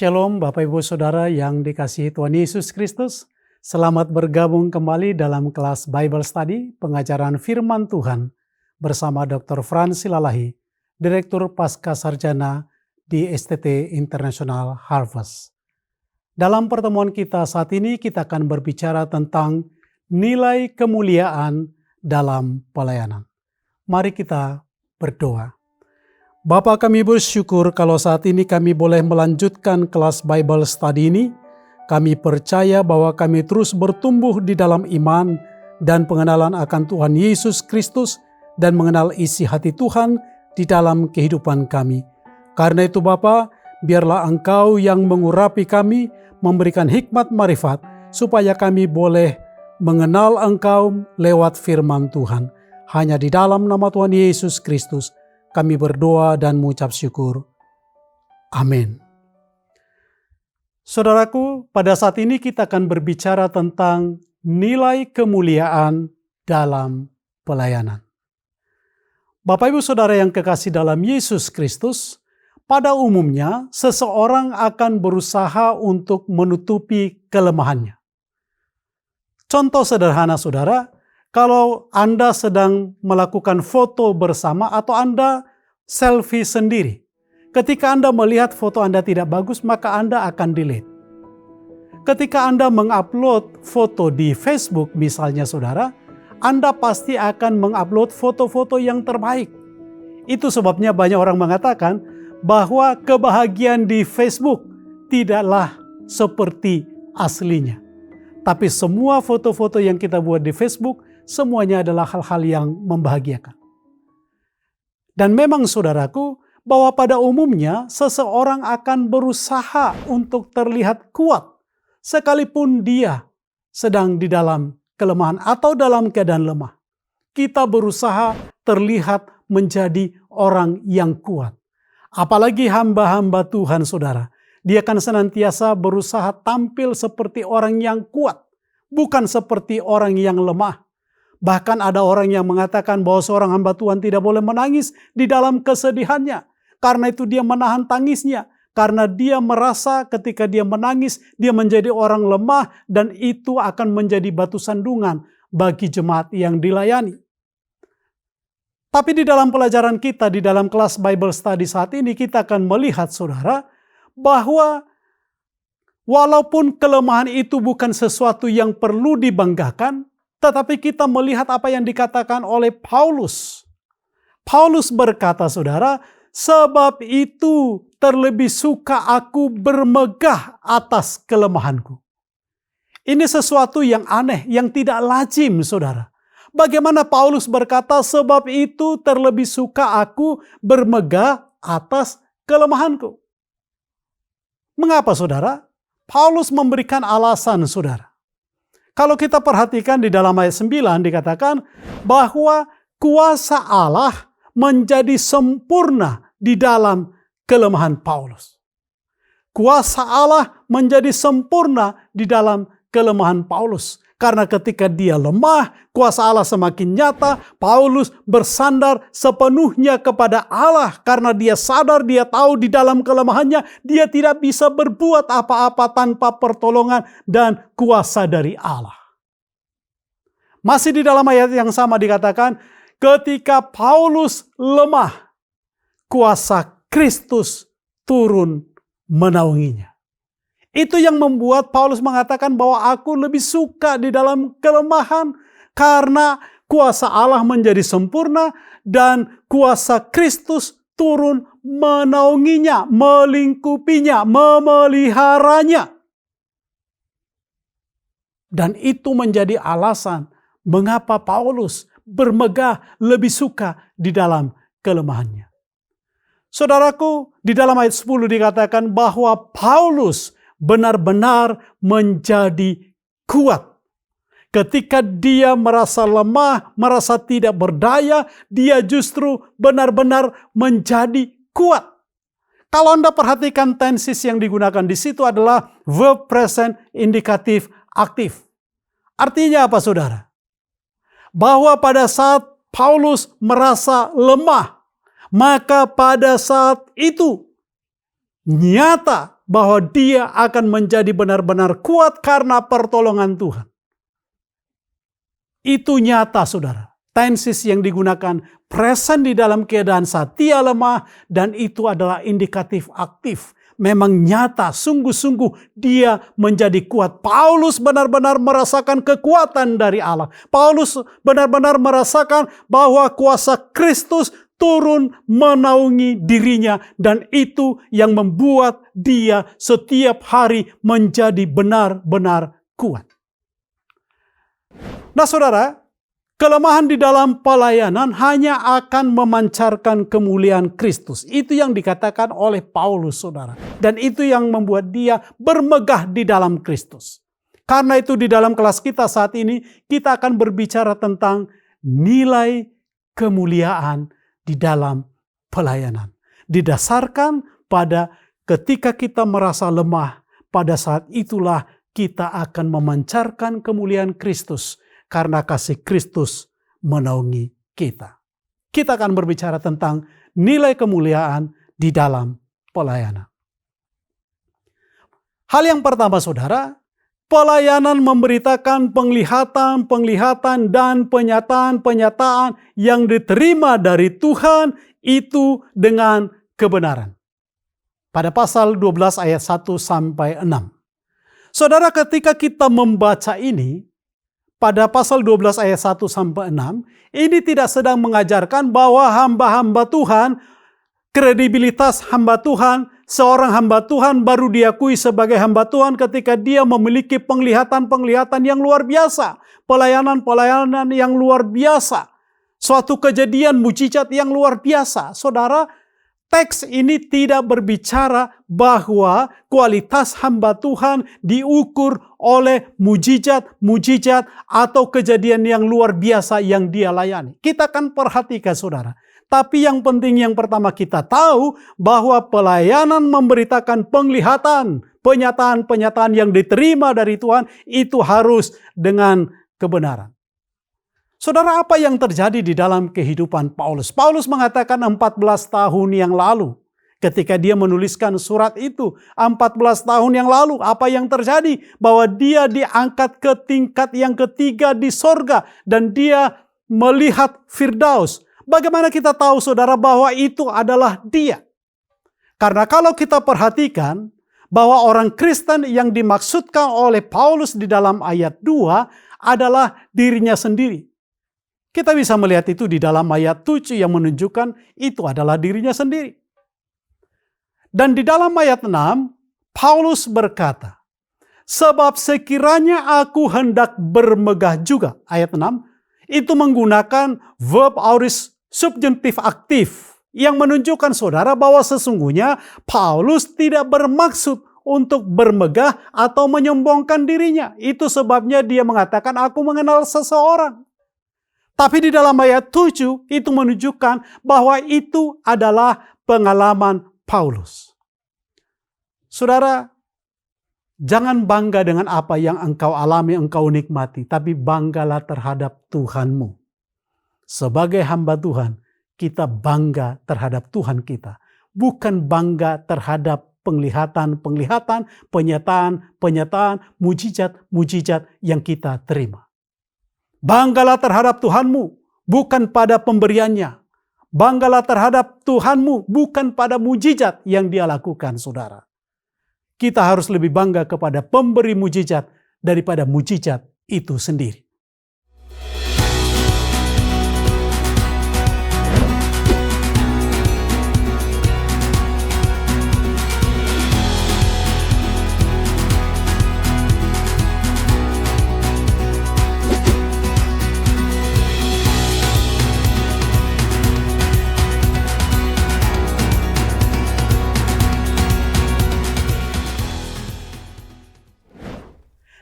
Shalom Bapak Ibu Saudara yang dikasihi Tuhan Yesus Kristus. Selamat bergabung kembali dalam kelas Bible Study pengajaran firman Tuhan bersama Dr. Frans Silalahi, Direktur Pascasarjana di STT International Harvest. Dalam pertemuan kita saat ini kita akan berbicara tentang nilai kemuliaan dalam pelayanan. Mari kita berdoa. Bapa, kami bersyukur kalau saat ini kami boleh melanjutkan kelas Bible Study ini. Kami percaya bahwa kami terus bertumbuh di dalam iman dan pengenalan akan Tuhan Yesus Kristus dan mengenal isi hati Tuhan di dalam kehidupan kami. Karena itu Bapa, biarlah Engkau yang mengurapi kami, memberikan hikmat marifat, supaya kami boleh mengenal Engkau lewat firman Tuhan. Hanya di dalam nama Tuhan Yesus Kristus kami berdoa dan mengucap syukur. Amin. Saudaraku, pada saat ini kita akan berbicara tentang nilai kemuliaan dalam pelayanan. Bapak Ibu Saudara yang kekasih dalam Yesus Kristus, pada umumnya seseorang akan berusaha untuk menutupi kelemahannya. Contoh sederhana saudara, kalau Anda sedang melakukan foto bersama atau Anda selfie sendiri. Ketika Anda melihat foto Anda tidak bagus, maka Anda akan delete. Ketika Anda mengupload foto di Facebook misalnya saudara, Anda pasti akan mengupload foto-foto yang terbaik. Itu sebabnya banyak orang mengatakan bahwa kebahagiaan di Facebook tidaklah seperti aslinya. Tapi semua foto-foto yang kita buat di Facebook semuanya adalah hal-hal yang membahagiakan. Dan memang saudaraku, bahwa pada umumnya seseorang akan berusaha untuk terlihat kuat sekalipun dia sedang di dalam kelemahan atau dalam keadaan lemah. Kita berusaha terlihat menjadi orang yang kuat. Apalagi hamba-hamba Tuhan saudara. Dia akan senantiasa berusaha tampil seperti orang yang kuat, bukan seperti orang yang lemah. Bahkan ada orang yang mengatakan bahwa seorang hamba Tuhan tidak boleh menangis di dalam kesedihannya. Karena itu dia menahan tangisnya. Karena dia merasa ketika dia menangis, dia menjadi orang lemah dan itu akan menjadi batu sandungan bagi jemaat yang dilayani. Tapi di dalam pelajaran kita, di dalam kelas Bible Study saat ini, kita akan melihat saudara, bahwa walaupun kelemahan itu bukan sesuatu yang perlu dibanggakan, tetapi kita melihat apa yang dikatakan oleh Paulus. Paulus berkata saudara, sebab itu terlebih suka aku bermegah atas kelemahanku. Ini sesuatu yang aneh, yang tidak lazim saudara. Bagaimana Paulus berkata, sebab itu terlebih suka aku bermegah atas kelemahanku. Mengapa saudara? Paulus memberikan alasan saudara. Kalau kita perhatikan di dalam ayat 9 dikatakan bahwa kuasa Allah menjadi sempurna di dalam kelemahan Paulus. Kuasa Allah menjadi sempurna di dalam kelemahan Paulus. Karena ketika dia lemah, kuasa Allah semakin nyata. Paulus bersandar sepenuhnya kepada Allah. Karena dia sadar, dia tahu di dalam kelemahannya, dia tidak bisa berbuat apa-apa tanpa pertolongan dan kuasa dari Allah. Masih di dalam ayat yang sama dikatakan, ketika Paulus lemah, kuasa Kristus turun menaunginya. Itu yang membuat Paulus mengatakan bahwa aku lebih suka di dalam kelemahan karena kuasa Allah menjadi sempurna dan kuasa Kristus turun menaunginya, melingkupinya, memeliharanya. Dan itu menjadi alasan mengapa Paulus bermegah lebih suka di dalam kelemahannya. Saudaraku, di dalam ayat 10 dikatakan bahwa Paulus benar-benar menjadi kuat. Ketika dia merasa lemah, merasa tidak berdaya, dia justru benar-benar menjadi kuat. Kalau Anda perhatikan tenses yang digunakan di situ adalah verb present indikatif aktif. Artinya apa saudara? Bahwa pada saat Paulus merasa lemah, maka pada saat itu nyata bahwa dia akan menjadi benar-benar kuat karena pertolongan Tuhan. Itu nyata, saudara. Tenses yang digunakan present di dalam keadaan saat dia lemah, dan itu adalah indikatif aktif. Memang nyata, sungguh-sungguh dia menjadi kuat. Paulus benar-benar merasakan kekuatan dari Allah. Paulus benar-benar merasakan bahwa kuasa Kristus turun menaungi dirinya, dan itu yang membuat dia setiap hari menjadi benar-benar kuat. Nah, saudara, kelemahan di dalam pelayanan hanya akan memancarkan kemuliaan Kristus. Itu yang dikatakan oleh Paulus, saudara. Dan itu yang membuat dia bermegah di dalam Kristus. Karena itu di dalam kelas kita saat ini, kita akan berbicara tentang nilai kemuliaan di dalam pelayanan. Didasarkan pada ketika kita merasa lemah, pada saat itulah kita akan memancarkan kemuliaan Kristus. Karena kasih Kristus menaungi kita. Kita akan berbicara tentang nilai kemuliaan di dalam pelayanan. Hal yang pertama, saudara, pelayanan memberitakan penglihatan dan penyataan yang diterima dari Tuhan itu dengan kebenaran. Pada pasal 12 ayat 1 sampai 6. Saudara, ketika kita membaca ini, pada pasal 12 ayat 1 sampai 6, ini tidak sedang mengajarkan bahwa hamba-hamba Tuhan, kredibilitas hamba Tuhan, seorang hamba Tuhan baru diakui sebagai hamba Tuhan ketika dia memiliki penglihatan-penglihatan yang luar biasa, pelayanan-pelayanan yang luar biasa, suatu kejadian mujizat yang luar biasa. Saudara, teks ini tidak berbicara bahwa kualitas hamba Tuhan diukur oleh mujizat atau kejadian yang luar biasa yang dia layani. Kita akan perhatikan, saudara. Tapi yang penting yang pertama kita tahu bahwa pelayanan memberitakan penyataan yang diterima dari Tuhan itu harus dengan kebenaran. Saudara, apa yang terjadi di dalam kehidupan Paulus? Paulus mengatakan 14 tahun yang lalu, ketika dia menuliskan surat itu, 14 tahun yang lalu, apa yang terjadi? Bahwa dia diangkat ke tingkat yang ketiga di sorga, dan dia melihat Firdaus. Bagaimana kita tahu, saudara, bahwa itu adalah dia? Karena kalau kita perhatikan, bahwa orang Kristen yang dimaksudkan oleh Paulus di dalam ayat 2 adalah dirinya sendiri. Kita bisa melihat itu di dalam ayat 7 yang menunjukkan itu adalah dirinya sendiri. Dan di dalam ayat 6, Paulus berkata, sebab sekiranya aku hendak bermegah juga. Ayat 6, itu menggunakan verb aorist subjuntif aktif. Yang menunjukkan, saudara, bahwa sesungguhnya Paulus tidak bermaksud untuk bermegah atau menyombongkan dirinya. Itu sebabnya dia mengatakan, aku mengenal seseorang. Tapi di dalam ayat 7 itu menunjukkan bahwa itu adalah pengalaman Paulus. Saudara, jangan bangga dengan apa yang engkau alami, engkau nikmati. Tapi banggalah terhadap Tuhanmu. Sebagai hamba Tuhan, kita bangga terhadap Tuhan kita. Bukan bangga terhadap penglihatan, penyataan, mujizat yang kita terima. Banggalah terhadap Tuhanmu, bukan pada pemberiannya. Banggalah terhadap Tuhanmu, bukan pada mujizat yang dia lakukan, saudara. Kita harus lebih bangga kepada pemberi mujizat daripada mujizat itu sendiri.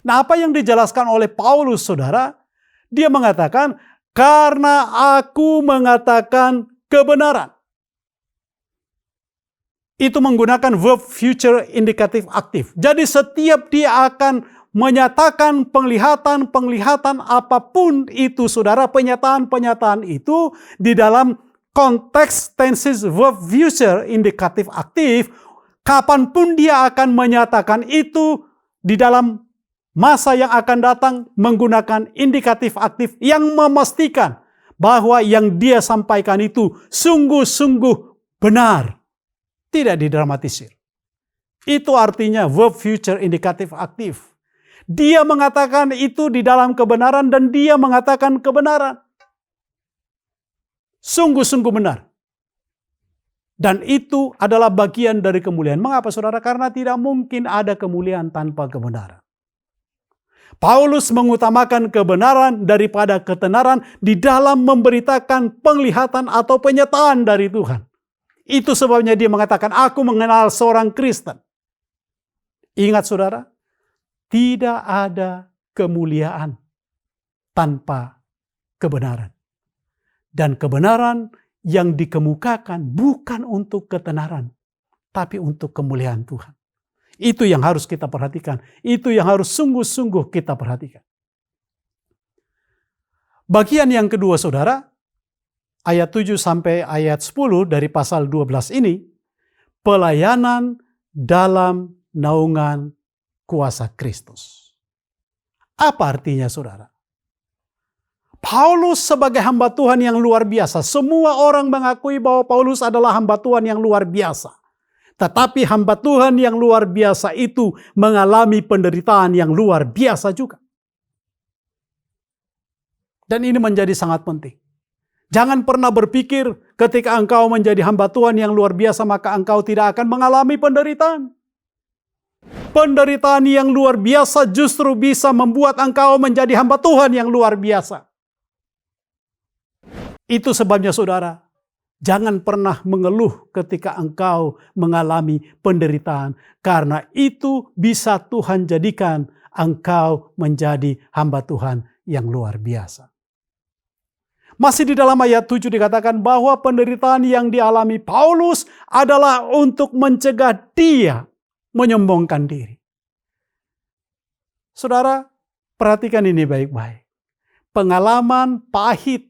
Nah, apa yang dijelaskan oleh Paulus, saudara? Dia mengatakan, karena aku mengatakan kebenaran. Itu menggunakan verb future indikatif aktif. Jadi setiap dia akan menyatakan penglihatan apapun itu, saudara, penyataan itu di dalam konteks tenses verb future indikatif aktif, Kapanpun dia akan menyatakan itu di dalam masa yang akan datang menggunakan indikatif aktif yang memastikan bahwa yang dia sampaikan itu sungguh-sungguh benar. Tidak didramatisir. Itu artinya verb future indikatif aktif. Dia mengatakan itu di dalam kebenaran dan dia mengatakan kebenaran. Sungguh-sungguh benar. Dan itu adalah bagian dari kemuliaan. Mengapa saudara? Karena tidak mungkin ada kemuliaan tanpa kebenaran. Paulus mengutamakan kebenaran daripada ketenaran di dalam memberitakan penglihatan atau penyataan dari Tuhan. Itu sebabnya dia mengatakan, aku mengenal seorang Kristen. Ingat saudara, tidak ada kemuliaan tanpa kebenaran. Dan kebenaran yang dikemukakan bukan untuk ketenaran, tapi untuk kemuliaan Tuhan. Itu yang harus kita perhatikan. Itu yang harus sungguh-sungguh kita perhatikan. Bagian yang kedua saudara, ayat 7 sampai ayat 10 dari pasal 12 ini, pelayanan dalam naungan kuasa Kristus. Apa artinya saudara? Paulus sebagai hamba Tuhan yang luar biasa. Semua orang mengakui bahwa Paulus adalah hamba Tuhan yang luar biasa. Tetapi hamba Tuhan yang luar biasa itu mengalami penderitaan yang luar biasa juga. Dan ini menjadi sangat penting. Jangan pernah berpikir ketika engkau menjadi hamba Tuhan yang luar biasa maka engkau tidak akan mengalami penderitaan. Penderitaan yang luar biasa justru bisa membuat engkau menjadi hamba Tuhan yang luar biasa. Itu sebabnya saudara, jangan pernah mengeluh ketika engkau mengalami penderitaan. Karena itu bisa Tuhan jadikan engkau menjadi hamba Tuhan yang luar biasa. Masih di dalam ayat 7 dikatakan bahwa penderitaan yang dialami Paulus adalah untuk mencegah dia menyombongkan diri. Saudara, perhatikan ini baik-baik. Pengalaman pahit.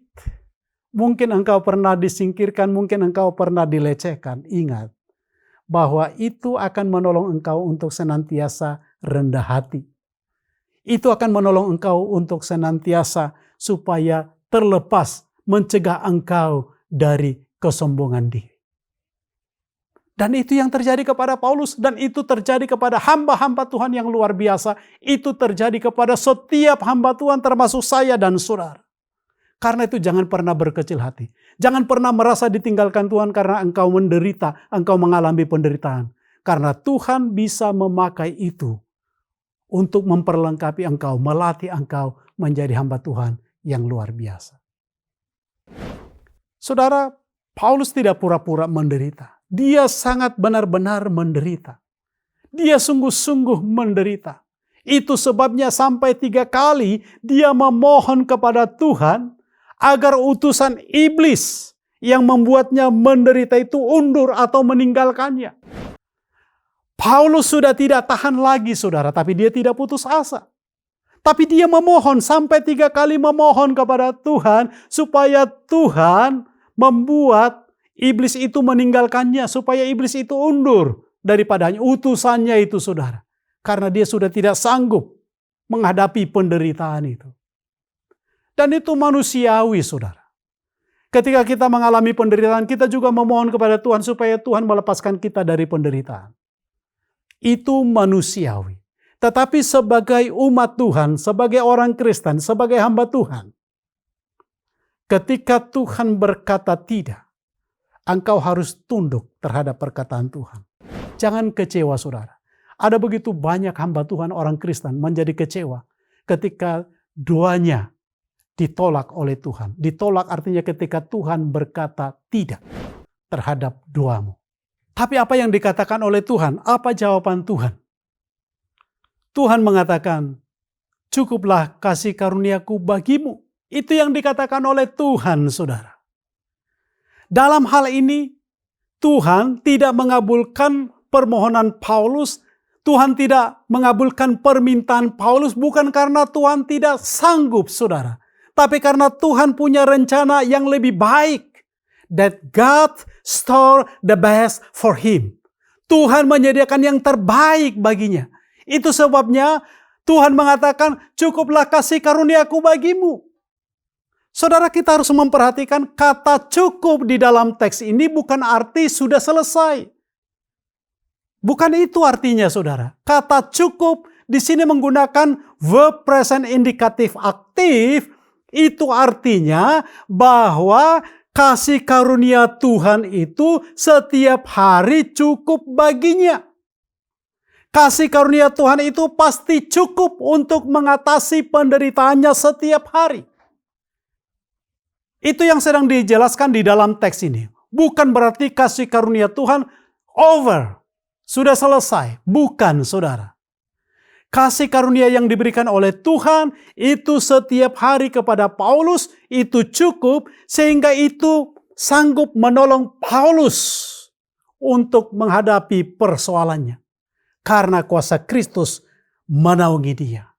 Mungkin engkau pernah disingkirkan, mungkin engkau pernah dilecehkan. Ingat bahwa itu akan menolong engkau untuk senantiasa rendah hati. Itu akan menolong engkau untuk senantiasa supaya terlepas mencegah engkau dari kesombongan diri. Dan itu yang terjadi kepada Paulus dan itu terjadi kepada hamba-hamba Tuhan yang luar biasa. Itu terjadi kepada setiap hamba Tuhan termasuk saya dan saudara. Karena itu jangan pernah berkecil hati. Jangan pernah merasa ditinggalkan Tuhan karena engkau menderita, engkau mengalami penderitaan. Karena Tuhan bisa memakai itu untuk memperlengkapi engkau, melatih engkau menjadi hamba Tuhan yang luar biasa. Saudara, Paulus tidak pura-pura menderita. Dia sangat benar-benar menderita. Dia sungguh-sungguh menderita. Itu sebabnya sampai 3 kali dia memohon kepada Tuhan agar utusan iblis yang membuatnya menderita itu undur atau meninggalkannya. Paulus sudah tidak tahan lagi saudara, tapi dia tidak putus asa. Tapi dia memohon sampai 3 kali memohon kepada Tuhan supaya Tuhan membuat iblis itu meninggalkannya, supaya iblis itu undur daripadanya utusannya itu saudara. Karena dia sudah tidak sanggup menghadapi penderitaan itu. Dan itu manusiawi saudara. Ketika kita mengalami penderitaan, kita juga memohon kepada Tuhan supaya Tuhan melepaskan kita dari penderitaan. Itu manusiawi. Tetapi sebagai umat Tuhan, sebagai orang Kristen, sebagai hamba Tuhan, ketika Tuhan berkata tidak, engkau harus tunduk terhadap perkataan Tuhan. Jangan kecewa saudara. Ada begitu banyak hamba Tuhan orang Kristen menjadi kecewa ketika doanya ditolak oleh Tuhan. Ditolak artinya ketika Tuhan berkata tidak terhadap doamu. Tapi apa yang dikatakan oleh Tuhan? Apa jawaban Tuhan? Tuhan mengatakan, cukuplah kasih karuniaku bagimu. Itu yang dikatakan oleh Tuhan, saudara. Dalam hal ini, Tuhan tidak mengabulkan permohonan Paulus. Tuhan tidak mengabulkan permintaan Paulus bukan karena Tuhan tidak sanggup, saudara. Tapi karena Tuhan punya rencana yang lebih baik. That God store the best for him. Tuhan menyediakan yang terbaik baginya. Itu sebabnya Tuhan mengatakan, cukuplah kasih karuniaku bagimu. Saudara, kita harus memperhatikan kata cukup di dalam teks ini bukan arti sudah selesai. Bukan itu artinya, saudara. Kata cukup di sini menggunakan verb present indikatif aktif. Itu artinya bahwa kasih karunia Tuhan itu setiap hari cukup baginya. Kasih karunia Tuhan itu pasti cukup untuk mengatasi penderitaannya setiap hari. Itu yang sedang dijelaskan di dalam teks ini. Bukan berarti kasih karunia Tuhan over, sudah selesai. Bukan, saudara. Kasih karunia yang diberikan oleh Tuhan itu setiap hari kepada Paulus itu cukup sehingga itu sanggup menolong Paulus untuk menghadapi persoalannya. Karena kuasa Kristus menaungi dia.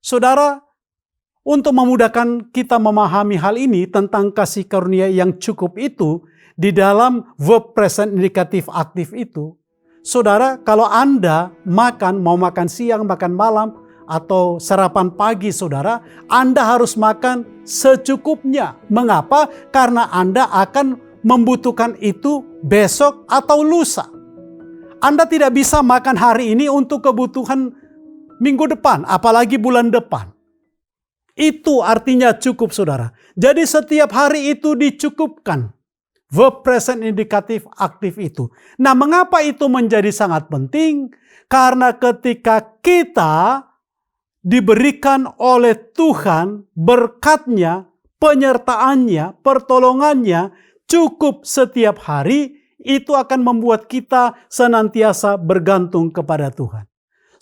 Saudara, untuk memudahkan kita memahami hal ini tentang kasih karunia yang cukup itu, di dalam verb present indikatif aktif itu, saudara, kalau Anda mau makan siang, makan malam, atau sarapan pagi saudara, Anda harus makan secukupnya. Mengapa? Karena Anda akan membutuhkan itu besok atau lusa. Anda tidak bisa makan hari ini untuk kebutuhan minggu depan, apalagi bulan depan. Itu artinya cukup, saudara. Jadi setiap hari itu dicukupkan. Verb present indikatif aktif itu. Nah, mengapa itu menjadi sangat penting? Karena ketika kita diberikan oleh Tuhan berkatnya, penyertaannya, pertolongannya cukup setiap hari, itu akan membuat kita senantiasa bergantung kepada Tuhan.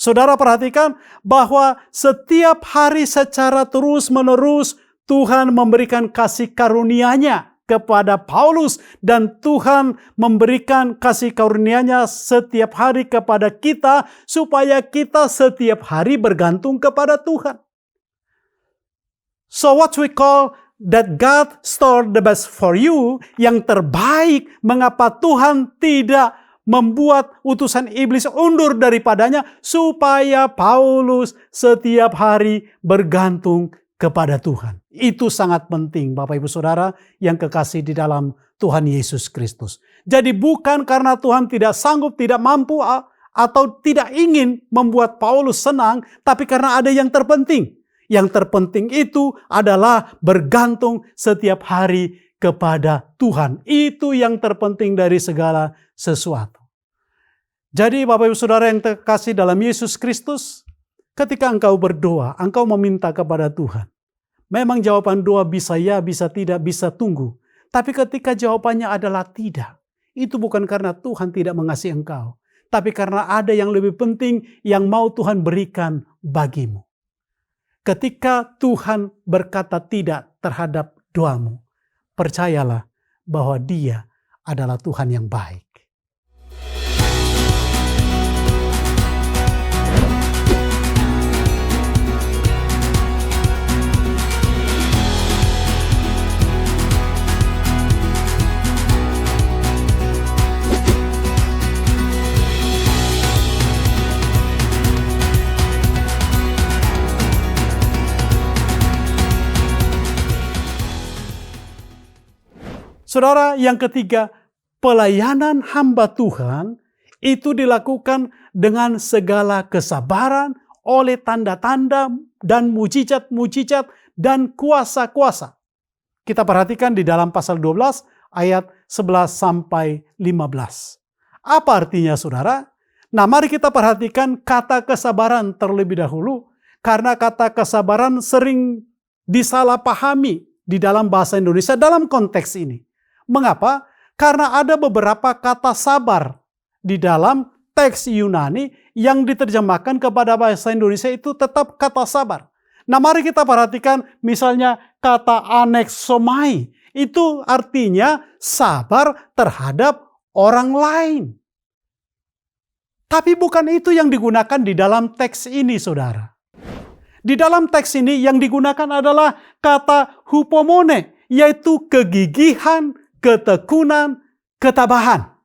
Saudara perhatikan bahwa setiap hari secara terus-menerus Tuhan memberikan kasih karunia-Nya kepada Paulus dan Tuhan memberikan kasih karunia-Nya setiap hari kepada kita supaya kita setiap hari bergantung kepada Tuhan. So what we call that God stored the best for you, yang terbaik, mengapa Tuhan tidak membuat utusan iblis undur daripadanya supaya Paulus setiap hari bergantung kepada Tuhan. Itu sangat penting, Bapak Ibu Saudara yang kekasih di dalam Tuhan Yesus Kristus. Jadi bukan karena Tuhan tidak sanggup, tidak mampu atau tidak ingin membuat Paulus senang, tapi karena ada yang terpenting. Yang terpenting itu adalah bergantung setiap hari kepada Tuhan. Itu yang terpenting dari segala sesuatu. Jadi Bapak Ibu Saudara yang terkasih dalam Yesus Kristus, ketika engkau berdoa, engkau meminta kepada Tuhan. Memang jawaban doa bisa ya, bisa tidak, bisa tunggu. Tapi ketika jawabannya adalah tidak, itu bukan karena Tuhan tidak mengasihi engkau. Tapi karena ada yang lebih penting yang mau Tuhan berikan bagimu. Ketika Tuhan berkata tidak terhadap doamu, percayalah bahwa Dia adalah Tuhan yang baik. Saudara, yang ketiga, pelayanan hamba Tuhan itu dilakukan dengan segala kesabaran oleh tanda-tanda dan mujizat-mujizat dan kuasa-kuasa. Kita perhatikan di dalam pasal 12 ayat 11 sampai 15. Apa artinya, saudara? Nah, mari kita perhatikan kata kesabaran terlebih dahulu, karena kata kesabaran sering disalahpahami di dalam bahasa Indonesia dalam konteks ini. Mengapa? Karena ada beberapa kata sabar di dalam teks Yunani yang diterjemahkan kepada bahasa Indonesia itu tetap kata sabar. Nah, mari kita perhatikan misalnya kata anexomai. Itu artinya sabar terhadap orang lain. Tapi bukan itu yang digunakan di dalam teks ini, saudara. Di dalam teks ini yang digunakan adalah kata hupomone, yaitu kegigihan, ketekunan, ketabahan.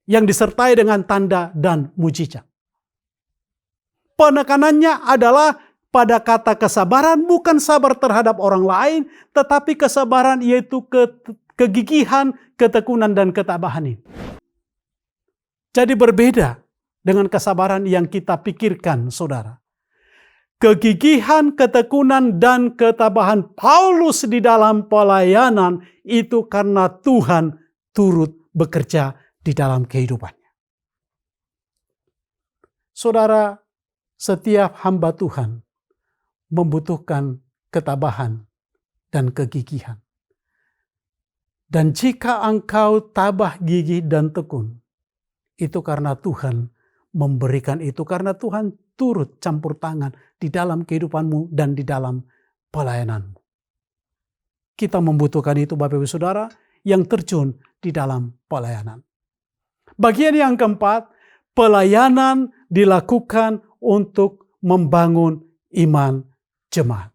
yang disertai dengan tanda dan mujizat. Penekanannya adalah pada kata kesabaran, bukan sabar terhadap orang lain, tetapi kesabaran yaitu kegigihan, ketekunan, dan ketabahan ini. Jadi berbeda dengan kesabaran yang kita pikirkan, saudara. Kegigihan, ketekunan, dan ketabahan Paulus di dalam pelayanan itu karena Tuhan turut bekerja di dalam kehidupannya. Saudara, setiap hamba Tuhan membutuhkan ketabahan dan kegigihan. Dan jika engkau tabah, gigih, dan tekun, itu karena Tuhan memberikan itu, karena Tuhan turut campur tangan di dalam kehidupanmu dan di dalam pelayananmu. Kita membutuhkan itu, Bapak Ibu Saudara, yang terjun di dalam pelayanan. Bagian yang keempat, pelayanan dilakukan untuk membangun iman jemaat.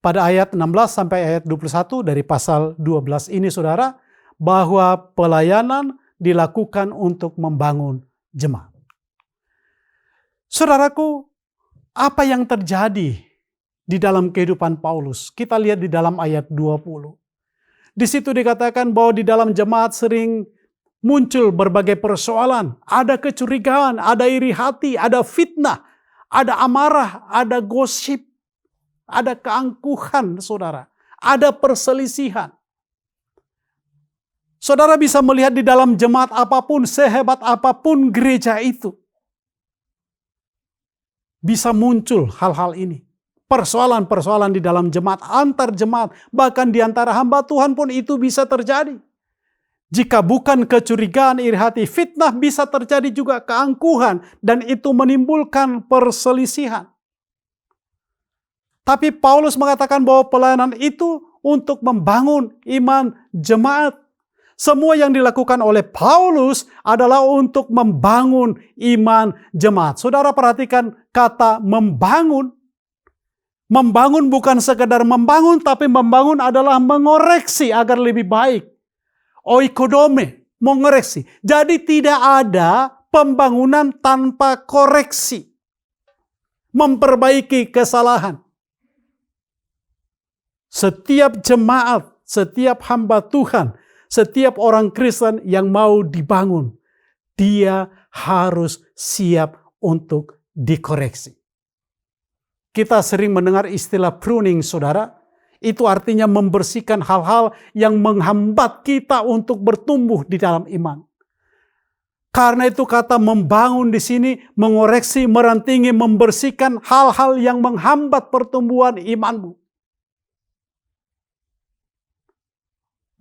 Pada ayat 16 sampai ayat 21 dari pasal 12 ini, saudara, bahwa pelayanan dilakukan untuk membangun jemaat. Saudaraku, apa yang terjadi di dalam kehidupan Paulus? Kita lihat di dalam ayat 20. Di situ dikatakan bahwa di dalam jemaat sering muncul berbagai persoalan. Ada kecurigaan, ada iri hati, ada fitnah, ada amarah, ada gosip, ada keangkuhan, saudara. Ada perselisihan. Saudara bisa melihat di dalam jemaat apapun, sehebat apapun gereja itu, bisa muncul hal-hal ini. Persoalan-persoalan di dalam jemaat, antar jemaat, bahkan di antara hamba Tuhan pun itu bisa terjadi. Jika bukan kecurigaan, iri hati, fitnah, bisa terjadi juga keangkuhan, dan itu menimbulkan perselisihan. Tapi Paulus mengatakan bahwa pelayanan itu untuk membangun iman jemaat. Semua yang dilakukan oleh Paulus adalah untuk membangun iman jemaat. Saudara perhatikan kata membangun. Membangun bukan sekedar membangun, tapi membangun adalah mengoreksi agar lebih baik. Oikodome, mengoreksi. Jadi tidak ada pembangunan tanpa koreksi. Memperbaiki kesalahan. Setiap jemaat, setiap hamba Tuhan, setiap orang Kristen yang mau dibangun, dia harus siap untuk dikoreksi. Kita sering mendengar istilah pruning, saudara. Itu artinya membersihkan hal-hal yang menghambat kita untuk bertumbuh di dalam iman. Karena itu kata membangun di sini, mengoreksi, merantingi, membersihkan hal-hal yang menghambat pertumbuhan imanmu.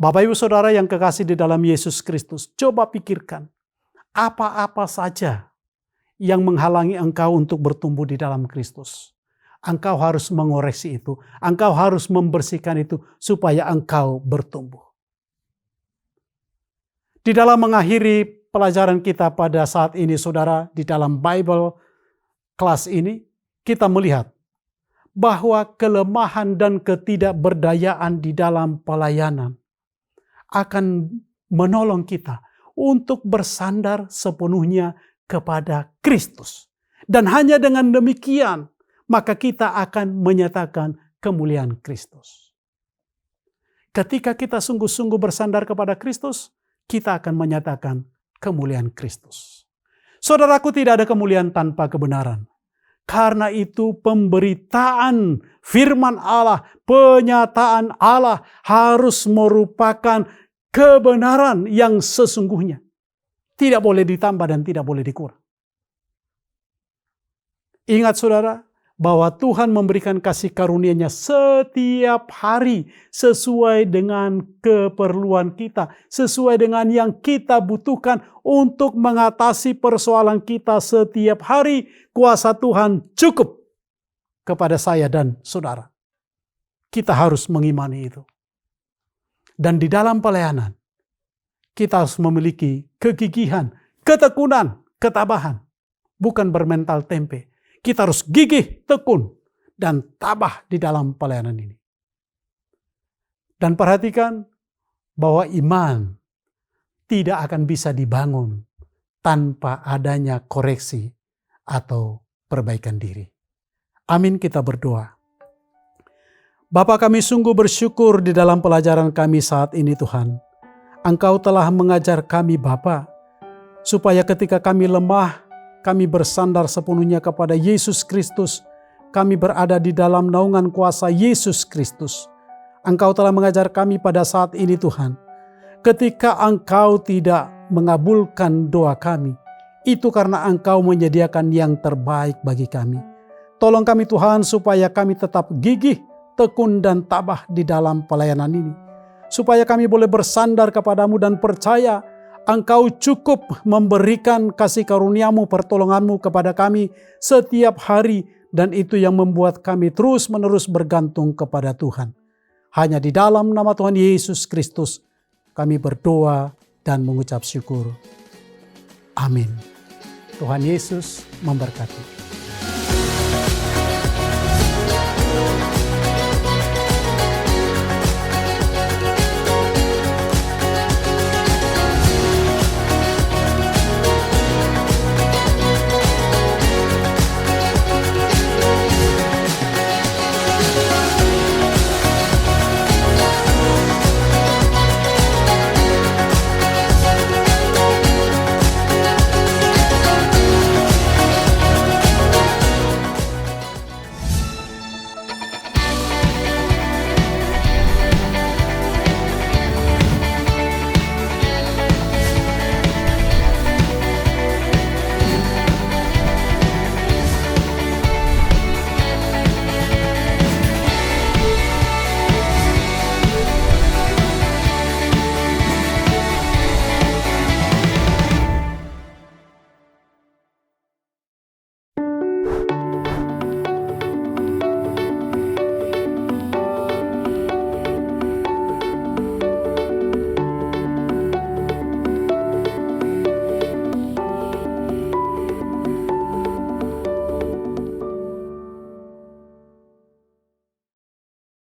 Bapak Ibu Saudara yang kekasih di dalam Yesus Kristus, coba pikirkan apa-apa saja yang menghalangi engkau untuk bertumbuh di dalam Kristus. Engkau harus mengoreksi itu, engkau harus membersihkan itu supaya engkau bertumbuh. Di dalam mengakhiri pelajaran kita pada saat ini, saudara, di dalam Bible kelas ini, kita melihat bahwa kelemahan dan ketidakberdayaan di dalam pelayanan akan menolong kita untuk bersandar sepenuhnya kepada Kristus. Dan hanya dengan demikian, maka kita akan menyatakan kemuliaan Kristus. Ketika kita sungguh-sungguh bersandar kepada Kristus, kita akan menyatakan kemuliaan Kristus. Saudaraku, tidak ada kemuliaan tanpa kebenaran. Karena itu pemberitaan firman Allah, penyataan Allah harus merupakan kebenaran yang sesungguhnya. Tidak boleh ditambah dan tidak boleh dikurang. Ingat saudara, bahwa Tuhan memberikan kasih karunia-Nya setiap hari sesuai dengan keperluan kita, sesuai dengan yang kita butuhkan untuk mengatasi persoalan kita setiap hari. Kuasa Tuhan cukup kepada saya dan saudara. Kita harus mengimani itu. Dan di dalam pelayanan, kita harus memiliki kegigihan, ketekunan, ketabahan. Bukan bermental tempe. Kita harus gigih, tekun, dan tabah di dalam pelayanan ini. Dan perhatikan bahwa iman tidak akan bisa dibangun tanpa adanya koreksi atau perbaikan diri. Amin, kita berdoa. Bapa, kami sungguh bersyukur di dalam pelajaran kami saat ini Tuhan. Engkau telah mengajar kami Bapa, supaya ketika kami lemah, kami bersandar sepenuhnya kepada Yesus Kristus. Kami berada di dalam naungan kuasa Yesus Kristus. Engkau telah mengajar kami pada saat ini Tuhan. Ketika Engkau tidak mengabulkan doa kami, itu karena Engkau menyediakan yang terbaik bagi kami. Tolong kami Tuhan supaya kami tetap gigih, tekun dan tabah di dalam pelayanan ini. Supaya kami boleh bersandar kepadamu dan percaya Engkau cukup memberikan kasih karunia-Mu, pertolongan-Mu kepada kami setiap hari. Dan itu yang membuat kami terus-menerus bergantung kepada Tuhan. Hanya di dalam nama Tuhan Yesus Kristus kami berdoa dan mengucap syukur. Amin. Tuhan Yesus memberkati.